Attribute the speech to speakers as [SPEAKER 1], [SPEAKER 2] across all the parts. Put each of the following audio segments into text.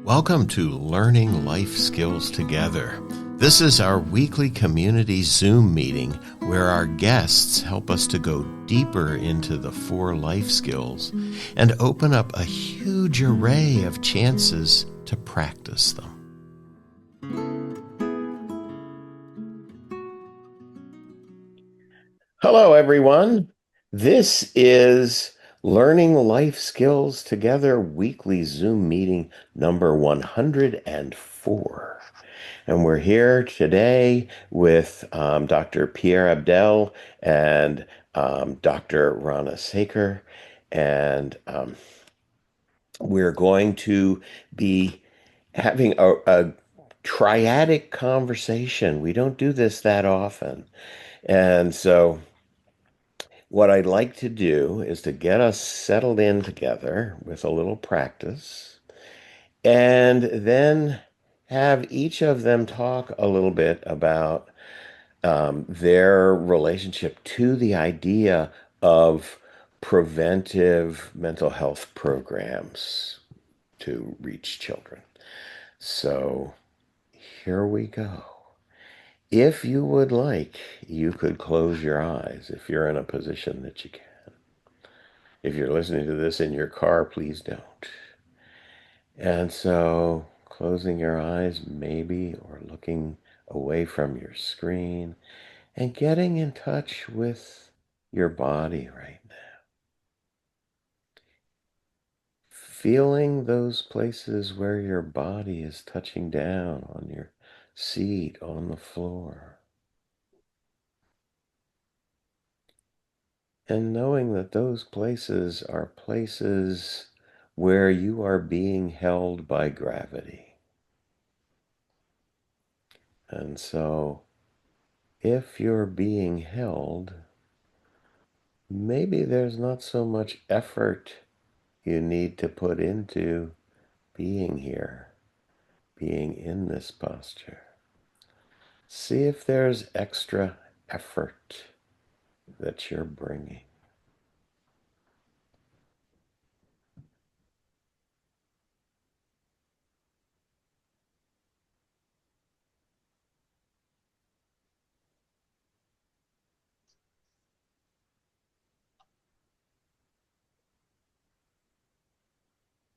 [SPEAKER 1] Welcome to Learning Life Skills Together. This is our weekly community Zoom meeting where our guests help us to go deeper into the 4 life skills and open up a huge array of chances to practice them. Hello, everyone. This is Learning Life Skills Together weekly Zoom meeting number 104. And we're here today with Dr. Pierre Abdel and Dr. Rana Sakr. And we're going to be having a triadic conversation. We don't do this that often. And so what I'd like to do is to get us settled in together with a little practice and then have each of them talk a little bit about their relationship to the idea of preventive mental health programs to reach children. So here we go. If you would like, you could close your eyes if you're in a position that you can. If you're listening to this in your car, please don't. And so closing your eyes maybe, or looking away from your screen and getting in touch with your body right now. Feeling those places where your body is touching down on your seat, on the floor. And knowing that those places are places where you are being held by gravity. And so, if you're being held, maybe there's not so much effort you need to put into being here, being in this posture. See if there's extra effort that you're bringing.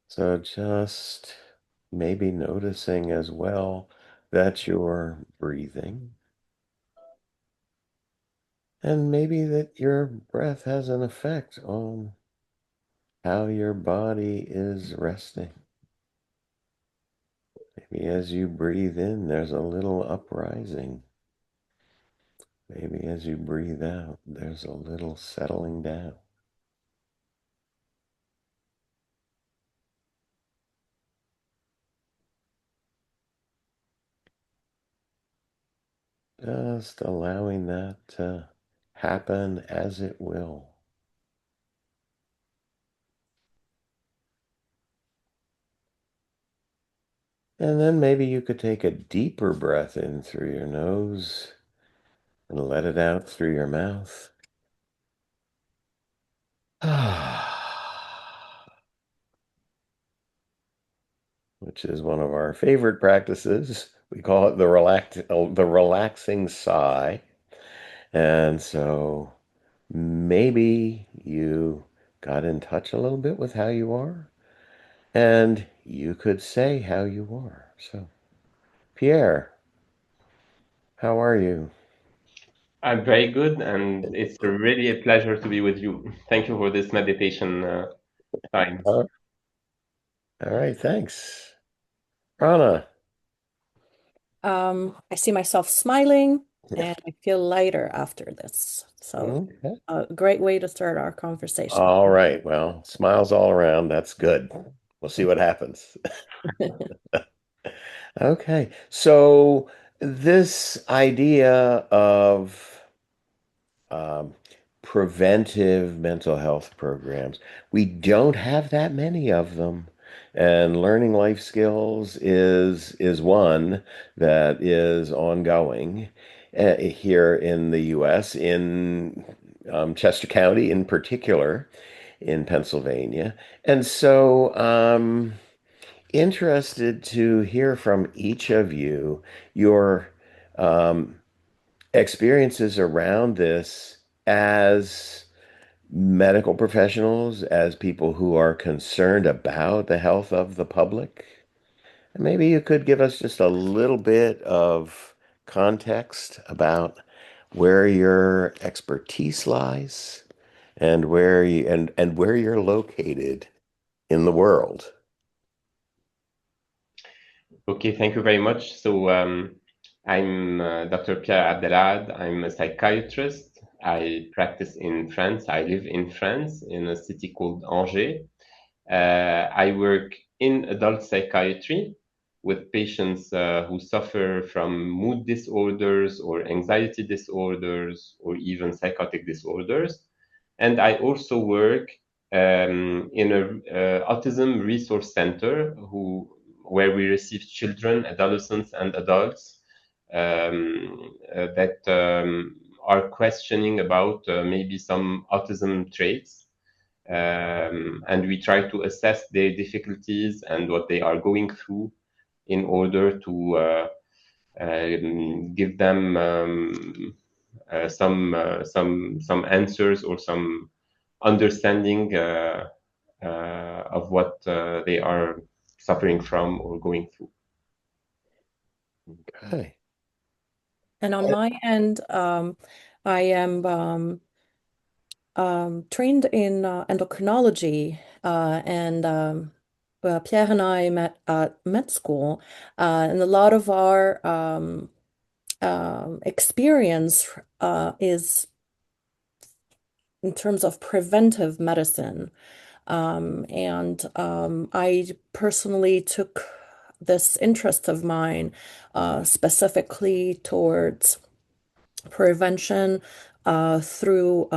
[SPEAKER 1] So just maybe noticing as well that you're breathing, and maybe that your breath has an effect on how your body is resting. Maybe as you breathe in, there's a little uprising. Maybe as you breathe out, there's a little settling down. Just allowing that to happen as it will. And then maybe you could take a deeper breath in through your nose and let it out through your mouth. Which is one of our favorite practices. We call it the relaxing sigh. And so maybe you got in touch a little bit with how you are, and you could say how you are. So, Pierre, how are you?
[SPEAKER 2] I'm very good, and it's really a pleasure to be with you. Thank you for this meditation time.
[SPEAKER 1] All right, thanks. Rana.
[SPEAKER 3] I see myself smiling and I feel lighter after this. So,
[SPEAKER 1] Okay.
[SPEAKER 3] a great way to start our conversation.
[SPEAKER 1] All right. Well, smiles all around. That's good. We'll see what happens. Okay. So this idea of um, preventive mental health programs, we don't have that many of them. And learning life skills is one that is ongoing here in the U.S., in Chester County in particular, in Pennsylvania. And so interested to hear from each of you your um, experiences around this as medical professionals, as people who are concerned about the health of the public. And maybe you could give us just a little bit of context about where your expertise lies and where you're located in the world.
[SPEAKER 2] Okay, thank you very much. So I'm Dr. Pierre Abdel. I'm a psychiatrist. I practice in France. I live in France in a city called Angers. I work in adult psychiatry with patients who suffer from mood disorders or anxiety disorders or even psychotic disorders. And I also work in a autism resource center where we receive children, adolescents, and adults that are questioning about maybe some autism traits. And we try to assess their difficulties and what they are going through in order to give them some answers or some understanding of what they are suffering from or going through.
[SPEAKER 1] Okay.
[SPEAKER 3] And on my end, I am trained in endocrinology, and Pierre and I met at med school, and a lot of our experience is in terms of preventive medicine. And I personally took this interest of mine specifically towards prevention through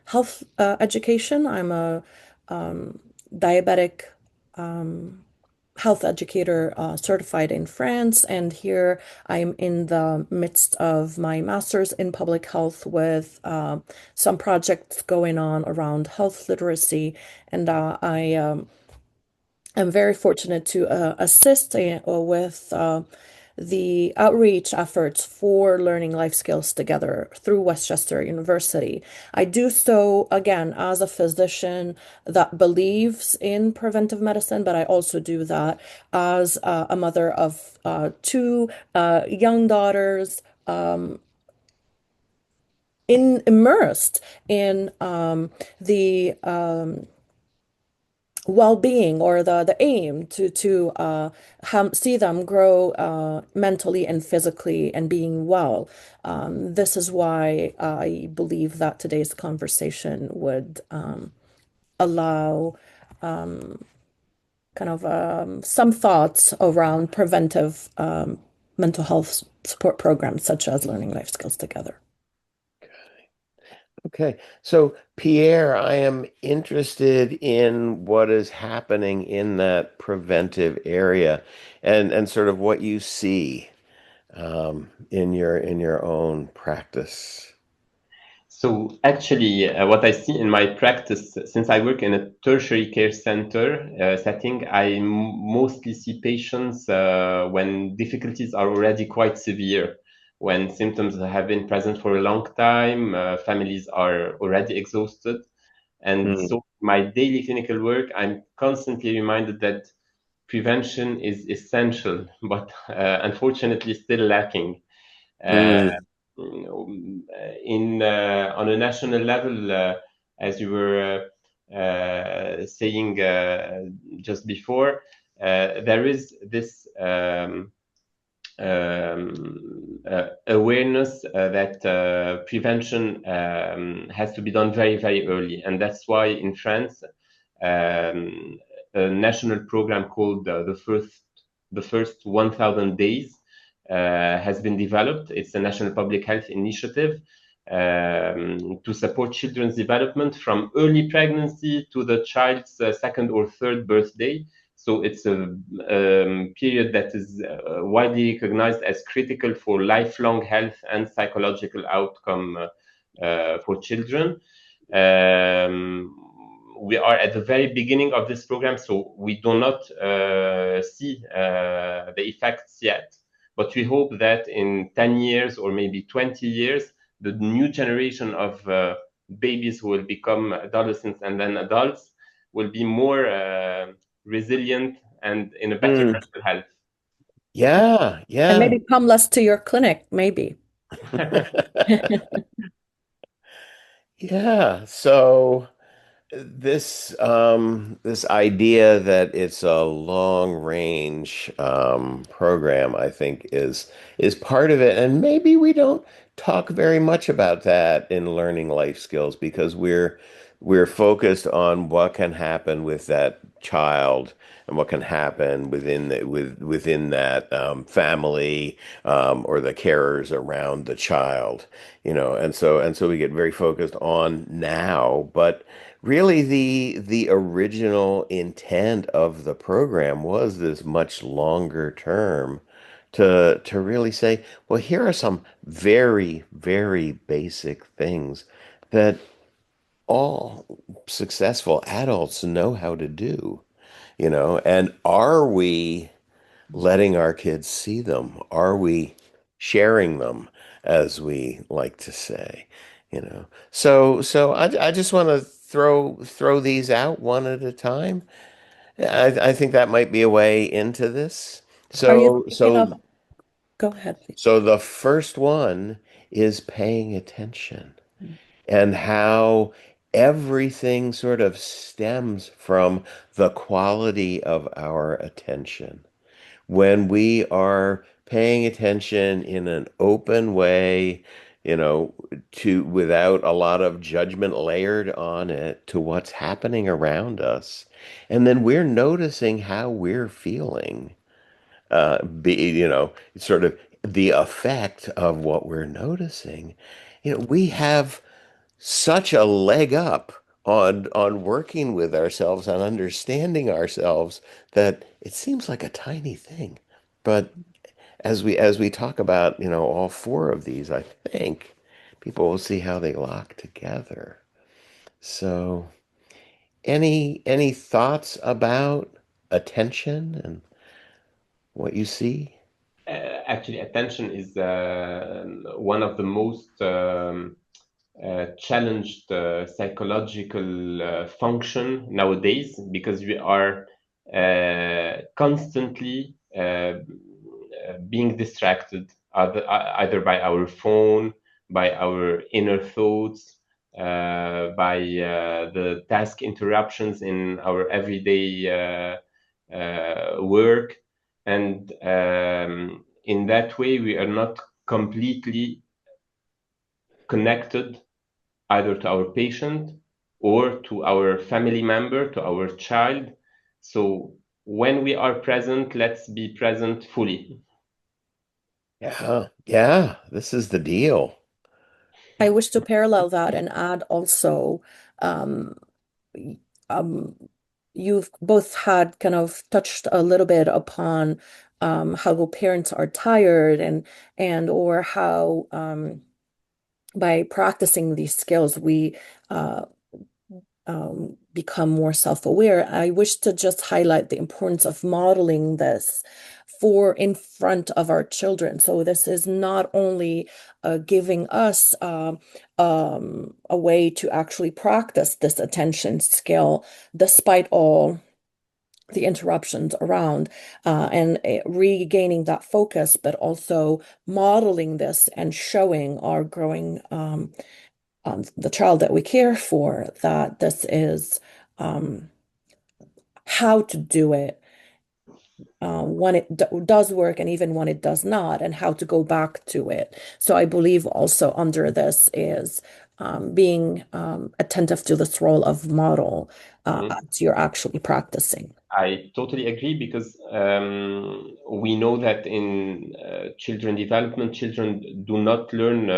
[SPEAKER 3] health education. I'm a diabetic health educator certified in France, and here I'm in the midst of my master's in public health with some projects going on around health literacy, and I'm very fortunate to assist with the outreach efforts for learning life skills together through Westchester University. I do so, again, as a physician that believes in preventive medicine, but I also do that as a mother of two young daughters. Immersed in the well-being or the aim to see them grow mentally and physically and being well. This is why I believe that today's conversation would allow kind of some thoughts around preventive mental health support programs such as learning life skills together.
[SPEAKER 1] Okay. So, Pierre, I am interested in what is happening in that preventive area and sort of what you see in your own practice.
[SPEAKER 2] So actually, what I see in my practice, since I work in a tertiary care center setting, I mostly see patients when difficulties are already quite severe, when symptoms have been present for a long time, families are already exhausted. And
[SPEAKER 1] Mm,
[SPEAKER 2] so my daily clinical work, I'm constantly reminded that prevention is essential, but unfortunately still lacking. Uh,
[SPEAKER 1] mm,
[SPEAKER 2] on a national level, as you were saying just before, there is this awareness that prevention has to be done very, very early. And that's why in France, a national program called the first 1,000 days has been developed. It's a national public health initiative to support children's development from early pregnancy to the child's second or third birthday. So it's a period that is widely recognized as critical for lifelong health and psychological outcome for children. we are at the very beginning of this program, so we do not see the effects yet. But we hope that in 10 years or maybe 20 years, the new generation of babies who will become adolescents and then adults will be more resilient and in a better
[SPEAKER 1] Mm,
[SPEAKER 2] mental health.
[SPEAKER 1] yeah,
[SPEAKER 3] And
[SPEAKER 1] yeah.
[SPEAKER 3] maybe come less to your clinic, maybe.
[SPEAKER 1] Yeah. So this idea that it's a long range program, I think is part of it. And maybe we don't talk very much about that in learning life skills because we're focused on what can happen with that child and what can happen within that family or the carers around the child, and so we get very focused on now, but really the original intent of the program was this much longer term to really say, well, here are some very, very basic things that all successful adults know how to do, and are we letting our kids see them? Are we sharing them, as we like to say? So I just want to throw these out one at a time. I think that might be a way into this.
[SPEAKER 3] Are you
[SPEAKER 1] So
[SPEAKER 3] thinking of,
[SPEAKER 1] so
[SPEAKER 3] go ahead, please.
[SPEAKER 1] so the first one is paying attention and how everything sort of stems from the quality of our attention. When we are paying attention in an open way, to without a lot of judgment layered on it to what's happening around us. And then we're noticing how we're feeling, sort of the effect of what we're noticing. We have such a leg up on working with ourselves, on understanding ourselves, that it seems like a tiny thing. But as we talk about, all four of these, I think people will see how they lock together. So, any thoughts about attention and what you see?
[SPEAKER 2] Actually, attention is one of the most challenged psychological function nowadays because we are constantly being distracted either by our phone, by our inner thoughts, by the task interruptions in our everyday work. And in that way, we are not completely connected either to our patient or to our family member, to our child. So when we are present, let's be present fully.
[SPEAKER 1] Yeah, yeah, this is the deal.
[SPEAKER 3] I wish to parallel that and add also, um, y- um, you've both had kind of touched a little bit upon how parents are tired and or how by practicing these skills we uh, become more self-aware. I wish to just highlight the importance of modeling this for in front of our children. So this is not only giving us a way to actually practice this attention skill despite all the interruptions around and regaining that focus, but also modeling this and showing our growing the child that we care for that this is um, how to do it when it does work and even when it does not, and how to go back to it. So I believe also under this is being attentive to this role of model
[SPEAKER 2] Mhm.
[SPEAKER 3] as you're actually practicing.
[SPEAKER 2] I totally agree because we know that in children development, children do not learn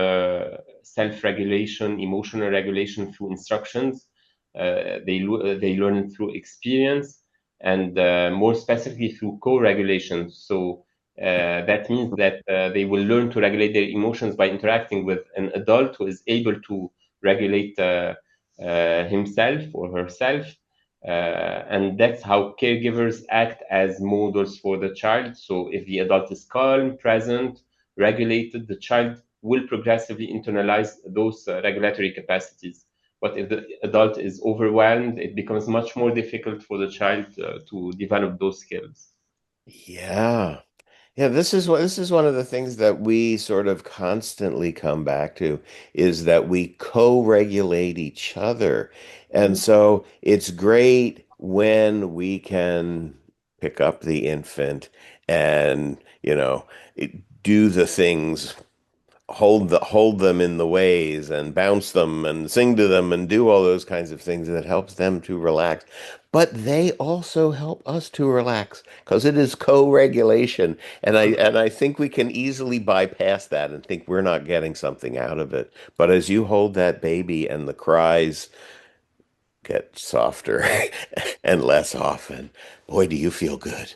[SPEAKER 2] self-regulation, emotional regulation through instructions. They learn through experience and more specifically through co-regulation. So that means that they will learn to regulate their emotions by interacting with an adult who is able to regulate himself or herself. And that's how caregivers act as models for the child. So if the adult is calm, present, regulated, the child will progressively internalize those regulatory capacities. But if the adult is overwhelmed, it becomes much more difficult for the child to develop those skills.
[SPEAKER 1] Yeah. Yeah, this is one of the things that we sort of constantly come back to is that we co-regulate each other. And
[SPEAKER 3] Mhm.
[SPEAKER 1] so it's great when we can pick up the infant and, do the things, hold them in the ways and bounce them and sing to them and do all those kinds of things that helps them to relax. But they also help us to relax because it is co-regulation. And I think we can easily bypass that and think we're not getting something out of it. But as you hold that baby and the cries get softer and less often, boy, do you feel good.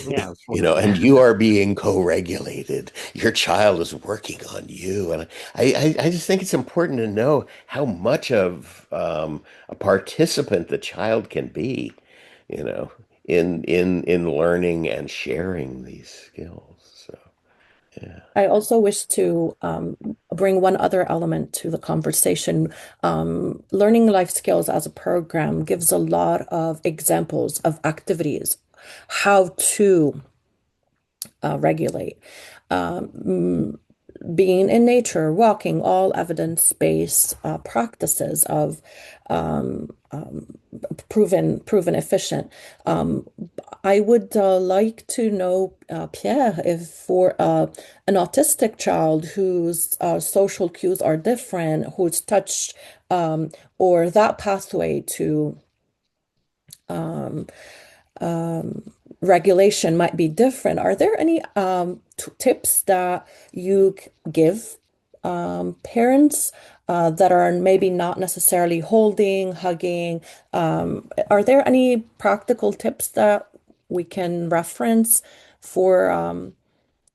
[SPEAKER 2] Yeah, of course.
[SPEAKER 1] And you are being co-regulated. Your child is working on you. And I just think it's important to know how much of a participant the child can be, you know, in learning and sharing these skills. So, yeah.
[SPEAKER 3] I also wish to bring one other element to the conversation. Learning life skills as a program gives a lot of examples of activities, how to regulate. Um, Being in nature, walking, all evidence-based practices of proven efficient. Um, I would like to know, Pierre, if for an autistic child whose social cues are different, who's touched or that pathway to um, regulation might be different. Are there any t tips that you give parents that are maybe not necessarily holding, hugging? Are there any practical tips that we can reference for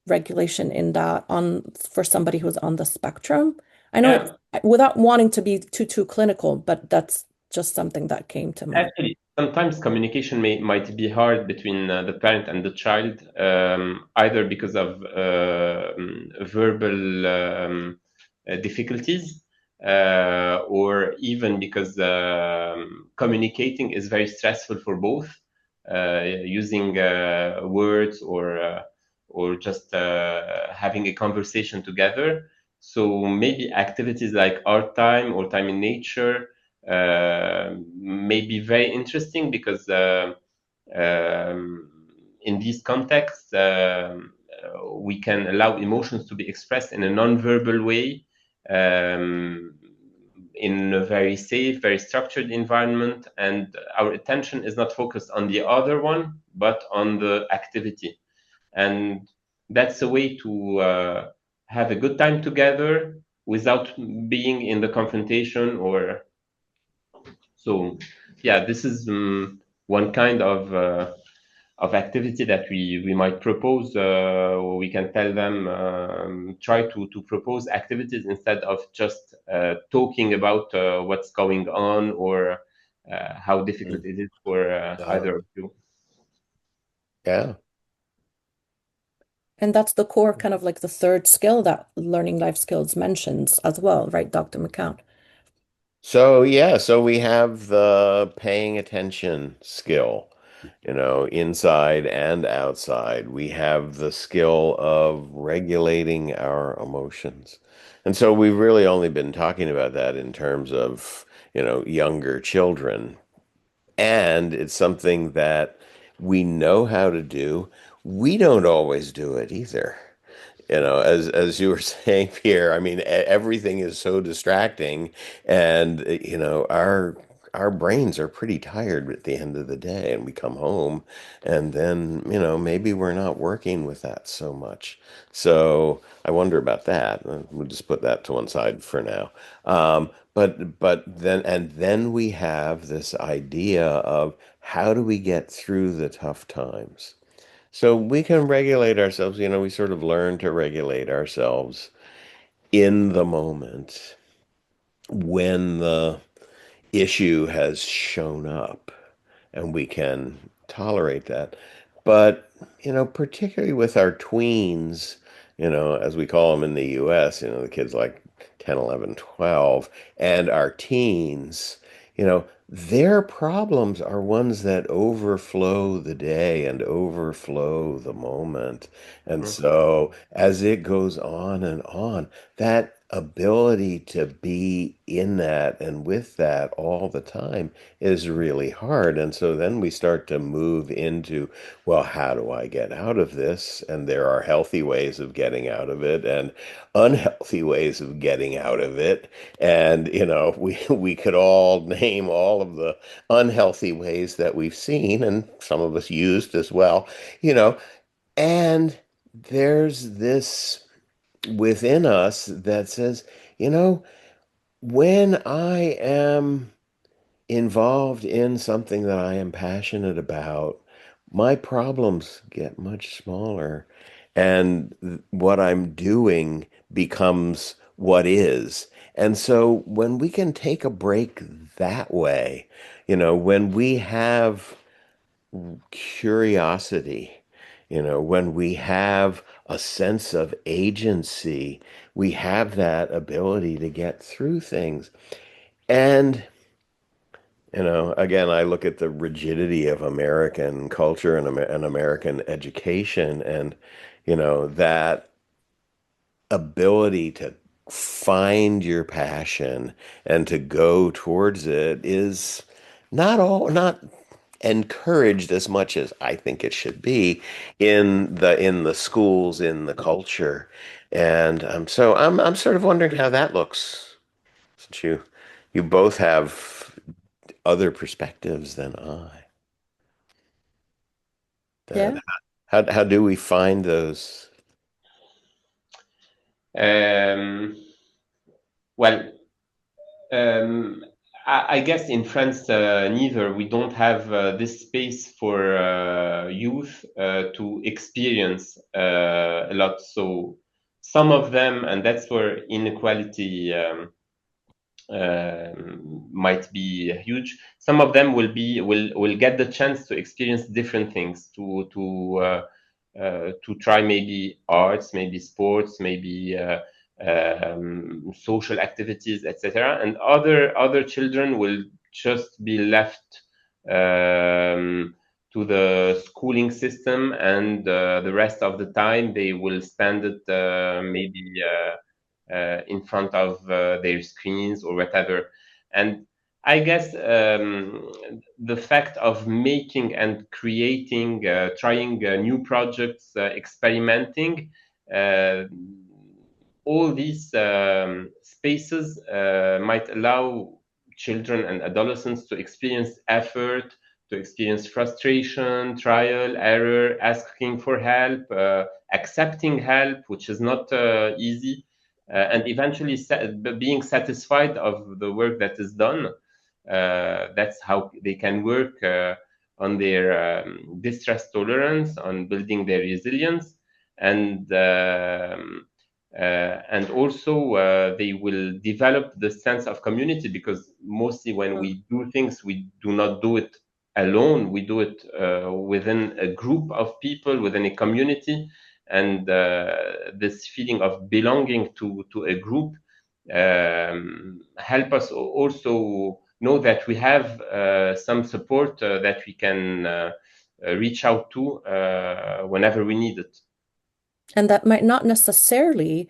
[SPEAKER 3] regulation in that on for somebody who's on the spectrum? I know
[SPEAKER 2] Yeah,
[SPEAKER 3] it's without wanting to be too clinical, but that's just something that came to mind.
[SPEAKER 2] actually, sometimes communication might be hard between the parent and the child, either because of verbal difficulties, or even because communicating is very stressful for both, using words or just having a conversation together. So maybe activities like art time or time in nature may be very interesting because um, in these contexts, we can allow emotions to be expressed in a non-verbal way, um, in a very safe, very structured environment, and our attention is not focused on the other one, but on the activity. And that's a way to have a good time together without being in the confrontation or so. Yeah, this is one kind of activity that we might propose. We can tell them try to propose activities instead of just talking about what's going on or how difficult
[SPEAKER 1] Mm.
[SPEAKER 2] it is for either of you.
[SPEAKER 1] Yeah.
[SPEAKER 3] And that's the core, kind of like the third skill that learning life skills mentions as well, right, Dr. McCown?
[SPEAKER 1] So yeah, so we have the paying attention skill, inside and outside. We have the skill of regulating our emotions. And so we've really only been talking about that in terms of, younger children. And it's something that we know how to do. We don't always do it either. As you were saying, Pierre, I mean, everything is so distracting, and our brains are pretty tired at the end of the day, and we come home, and then maybe we're not working with that so much. So I wonder about that. We'll just put that to one side for now. But then we have this idea of how do we get through the tough times? So we can regulate ourselves, we sort of learn to regulate ourselves in the moment when the issue has shown up and we can tolerate that. But, particularly with our tweens, as we call them in the US, the kids like 10, 11, 12, and our teens, their problems are ones that overflow the day and overflow the moment. And
[SPEAKER 2] Mm.
[SPEAKER 1] so as it goes on and on, that ability to be in that and with that all the time is really hard. And so then we start to move into, well, how do I get out of this? And there are healthy ways of getting out of it and unhealthy ways of getting out of it. And, we could all name all of the unhealthy ways that we've seen and some of us used as well, you know, and there's this within us that says, you know, when I am involved in something that I am passionate about, my problems get much smaller, and what I'm doing becomes what is. And so when we can take a break that way, when we have curiosity, when we have a sense of agency, we have that ability to get through things. And again, I look at the rigidity of American culture and American education, and that ability to find your passion and to go towards it is not encouraged as much as I think it should be in the schools, in the culture. And so I'm sort of wondering how that looks, since you both have other perspectives than I. That
[SPEAKER 3] Yeah.
[SPEAKER 1] how do we find those?
[SPEAKER 2] Um, well, um, I guess in France, neither we don't have this space for youth to experience a lot. So some of them, and that's where inequality might be huge. Some of them will get the chance to experience different things, to try maybe arts, maybe sports, maybe social activities, etc. And other children will just be left to the schooling system, and the rest of the time they will spend it maybe in front of their screens or whatever. And I guess the fact of making and creating, trying new projects, experimenting, uh, all these spaces might allow children and adolescents to experience effort, to experience frustration, trial, error, asking for help, accepting help, which is not easy, and eventually being satisfied of the work that is done. That's how they can work on their distress tolerance, on building their resilience, and also they will develop the sense of community, because mostly when
[SPEAKER 3] Mm.
[SPEAKER 2] we do things, we do not do it alone. We do it within a group of people, within a community, and this feeling of belonging to a group help us also know that we have some support that we can reach out to whenever we need it.
[SPEAKER 3] And that might not necessarily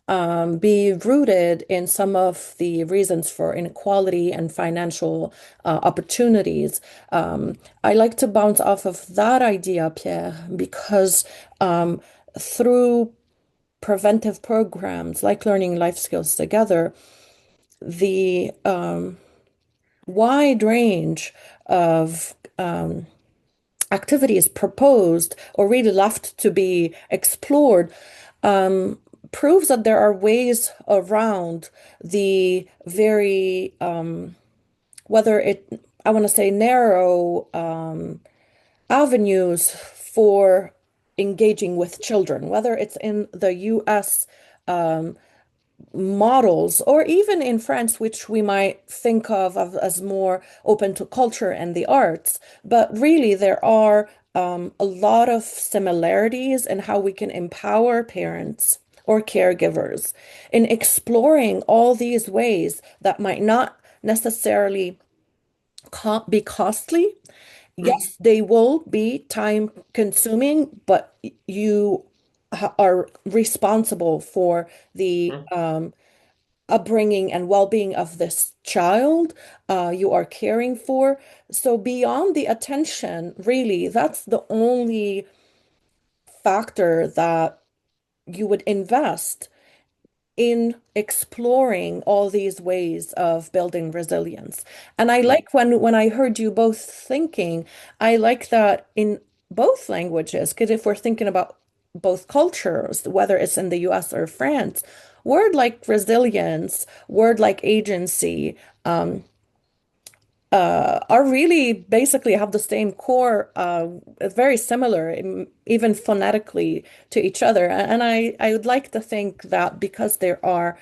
[SPEAKER 3] be rooted in some of the reasons for inequality and financial opportunities. I like to bounce off of that idea, Pierre, because through preventive programs like learning life skills together, the wide range of activities proposed or really left to be explored um, proves that there are ways around the very, whether it, I want to say, narrow avenues for engaging with children, whether it's in the US models, or even in France, which we might think of as more open to culture and the arts, but really there are a lot of similarities in how we can empower parents or caregivers in exploring all these ways that might not necessarily be costly.
[SPEAKER 2] Mm,
[SPEAKER 3] Yes, they will be time consuming, but you are responsible for the
[SPEAKER 2] mm.
[SPEAKER 3] upbringing and well-being of this child you are caring for. So beyond the attention, really, that's the only factor that you would invest in exploring all these ways of building resilience. And I
[SPEAKER 2] Right.
[SPEAKER 3] like when I heard you both thinking, I like that in both languages, because if we're thinking about both cultures, whether it's in the US or France, word like resilience, word like agency, are really basically have the same core, very similar, even phonetically to each other. And I would like to think that because there are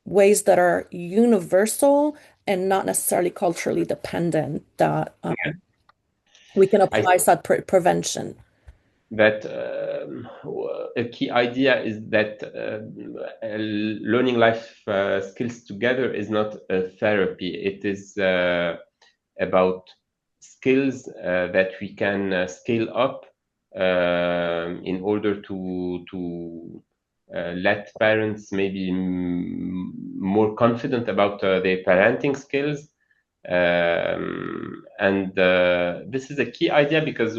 [SPEAKER 3] ways that are universal and not necessarily culturally dependent, that we can
[SPEAKER 2] I
[SPEAKER 3] apply such prevention.
[SPEAKER 2] that a key idea is that learning life skills together is not a therapy. It is about skills that we can scale up in order to let parents maybe more confident about their parenting skills. And this is a key idea because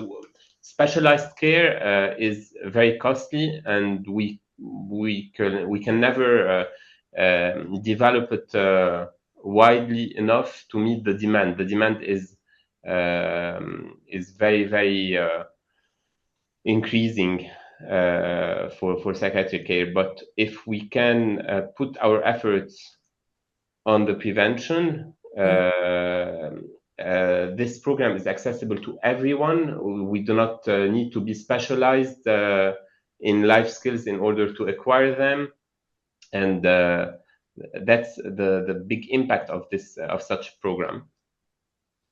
[SPEAKER 2] specialized care is very costly, and we can never develop it widely enough to meet the demand. The demand is very very increasing for psychiatric care. But if we can put our efforts on the prevention,
[SPEAKER 3] Mm.
[SPEAKER 2] this program is accessible to everyone. We do not need to be specialized in life skills in order to acquire them, and that's the big impact of this of such program.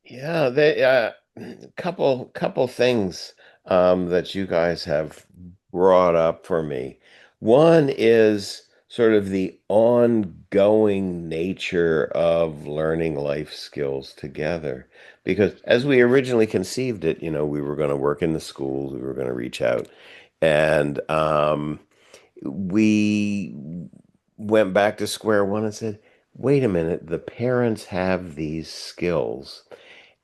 [SPEAKER 1] Yeah, they couple things that you guys have brought up for me. One is sort of the ongoing nature of learning life skills together. Because as we originally conceived it, we were going to work in the schools, we were going to reach out, and we went back to square one and said, wait a minute, the parents have these skills.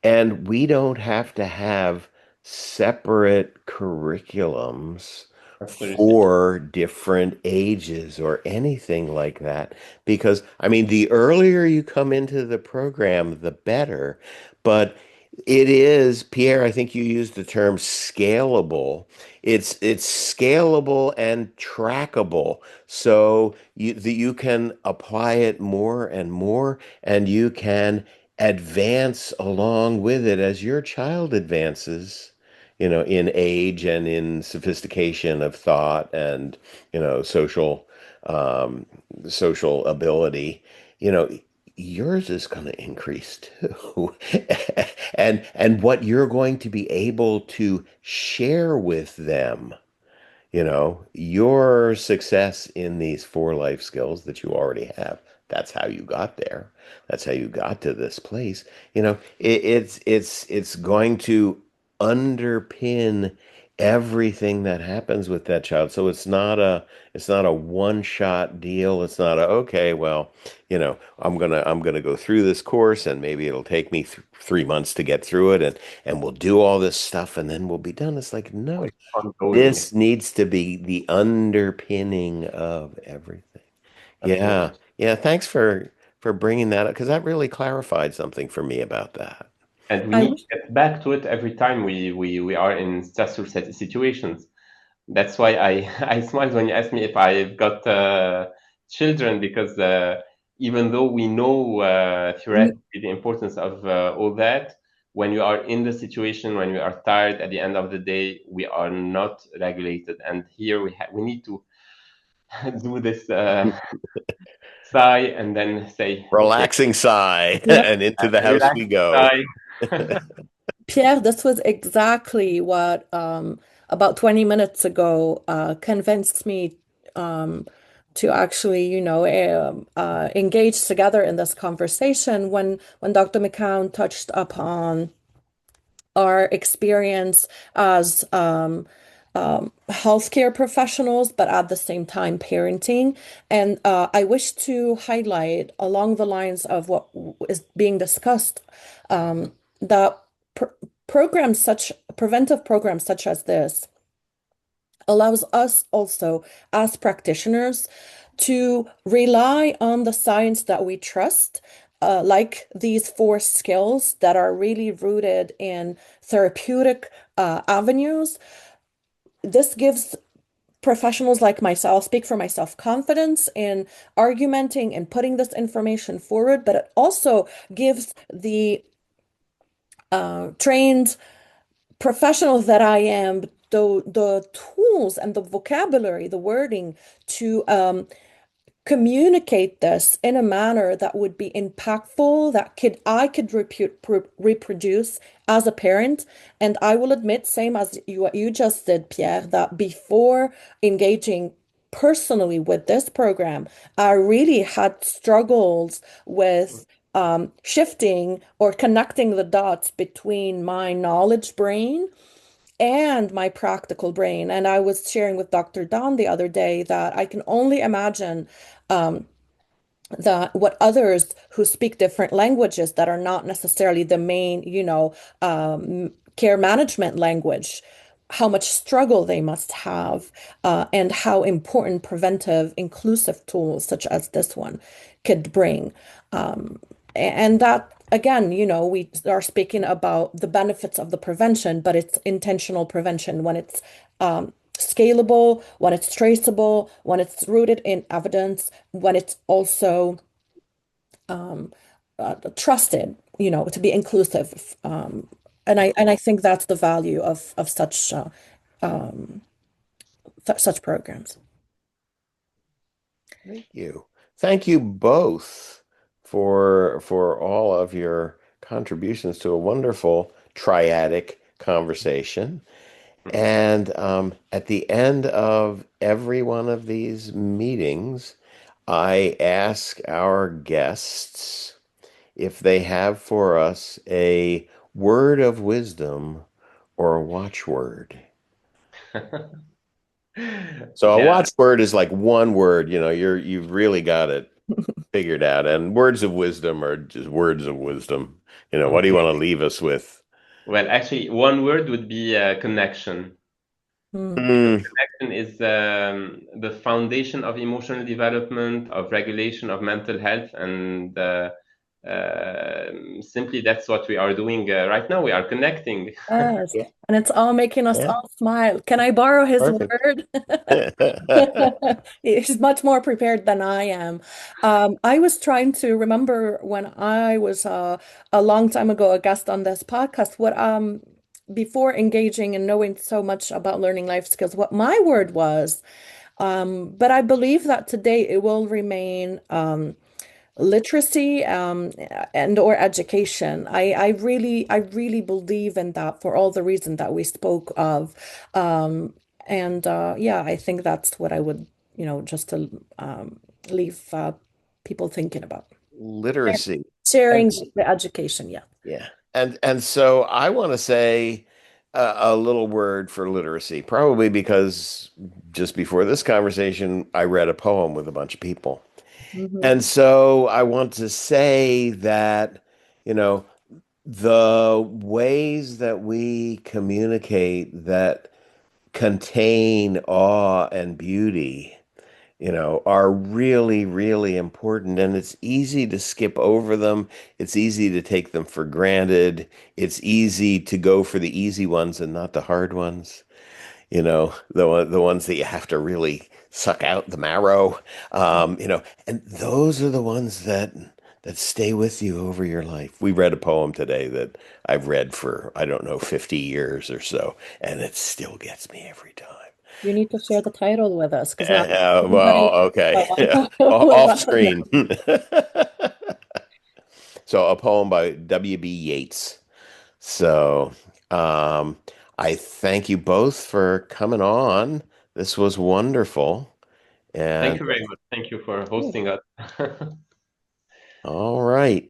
[SPEAKER 1] And we don't have to have separate curriculums
[SPEAKER 2] Absolutely.
[SPEAKER 1] for different ages or anything like that. Because, I mean, the earlier you come into the program, the better. But it is, Pierre, I think you used the term scalable. It's scalable and trackable. So you can apply it more and more, and you can advance along with it as your child advances, in age and in sophistication of thought and, social social ability, you know, yours is going to increase too. And what you're going to be able to share with them, your success in these four life skills that you already have. That's how you got there. That's how you got to this place. It's going to underpin everything that happens with that child. So it's not a one-shot deal. It's not a, okay, well, I'm gonna go through this course and maybe it'll take me 3 months to get through it, and we'll do all this stuff and then we'll be done. It's like, no.
[SPEAKER 2] Ongoing.
[SPEAKER 1] This needs to be the underpinning of everything. Yeah.
[SPEAKER 2] Absolutely.
[SPEAKER 1] Yeah. Thanks for bringing that up because that really clarified something for me about that.
[SPEAKER 2] And we
[SPEAKER 3] I
[SPEAKER 2] need to
[SPEAKER 3] wish.
[SPEAKER 2] get back to it every time we are in stressful situations. That's why I I smiled when you asked me if I've got children, because even though we know theoretically the importance of all that, when you are in the situation, when we are tired at the end of the day, we are not regulated. And here we need to do this sigh and then say, okay,
[SPEAKER 1] Relaxing sigh,
[SPEAKER 3] Yeah.
[SPEAKER 1] and into the house
[SPEAKER 2] relax,
[SPEAKER 1] we go.
[SPEAKER 2] sigh.
[SPEAKER 3] Pierre, this was exactly what about 20 minutes ago convinced me to actually, engage together in this conversation when Dr. McCown touched upon our experience as healthcare professionals, but at the same time parenting. And I wish to highlight along the lines of what is being discussed that pr programs such preventive programs such as this allows us also as practitioners to rely on the science that we trust, like these four skills that are really rooted in therapeutic avenues. This gives professionals like myself, speak for myself, confidence in argumenting and putting this information forward, but it also gives the trained professional that I am the tools and the vocabulary, the wording to communicate this in a manner that would be impactful, that I could reproduce as a parent. And I will admit, same as what you just did, Pierre, that before engaging personally with this program, I really had struggles with shifting or connecting the dots between my knowledge brain and my practical brain. And I was sharing with Dr. Don the other day that I can only imagine that what others who speak different languages that are not necessarily the main, care management language, how much struggle they must have, and how important preventive, inclusive tools such as this one could bring. And that, again, we are speaking about the benefits of the prevention, but it's intentional prevention when it's scalable, when it's traceable, when it's rooted in evidence, when it's also trusted, to be inclusive. And I think that's the value of such programs.
[SPEAKER 1] Thank you. Thank you both for all of your contributions to a wonderful triadic conversation. And at the end of every one of these meetings, I ask our guests if they have for us a word of wisdom or a watchword. So a
[SPEAKER 2] Yeah,
[SPEAKER 1] watchword is like one word, you've really got it figured out. And words of wisdom are just words of wisdom. What do you
[SPEAKER 2] okay.
[SPEAKER 1] want to leave us with?
[SPEAKER 2] Well, actually, one word would be connection.
[SPEAKER 3] Mm.
[SPEAKER 2] Because
[SPEAKER 1] Mm,
[SPEAKER 2] connection is the foundation of emotional development, of regulation of mental health, and simply that's what we are doing right now. We are connecting.
[SPEAKER 3] Yes.
[SPEAKER 1] yeah,
[SPEAKER 3] And it's all making us
[SPEAKER 1] yeah,
[SPEAKER 3] all smile. Can I borrow his
[SPEAKER 1] perfect.
[SPEAKER 3] word? He's much more prepared than I am. I was trying to remember when I was a long time ago a guest on this podcast, what before engaging and knowing so much about learning life skills, what my word was. But I believe that today it will remain literacy and or education. I really believe in that for all the reasons that we spoke of. And yeah, I think that's what I would, just to leave people thinking about.
[SPEAKER 1] Literacy. And
[SPEAKER 3] Sharing the education, yeah.
[SPEAKER 1] yeah. And so I want to say a little word for literacy, probably because just before this conversation, I read a poem with a bunch of people.
[SPEAKER 3] Mhm.
[SPEAKER 1] And so I want to say that, you know, the ways that we communicate that contain awe and beauty, are really, really important. And it's easy to skip over them. It's easy to take them for granted. It's easy to go for the easy ones and not the hard ones. The ones that you have to really suck out the marrow. And those are the ones that stay with you over your life. We read a poem today that I've read for, I don't know, 50 years or so, and it still gets me every time.
[SPEAKER 3] You need to share the title with us because not everybody
[SPEAKER 1] Well, okay.
[SPEAKER 3] knows what
[SPEAKER 1] Off
[SPEAKER 3] happened.
[SPEAKER 1] screen. So a poem by W.B. Yeats. So um, I thank you both for coming on. This was wonderful.
[SPEAKER 2] Thank
[SPEAKER 1] And
[SPEAKER 2] you very much. Thank you for hosting us.
[SPEAKER 1] all right.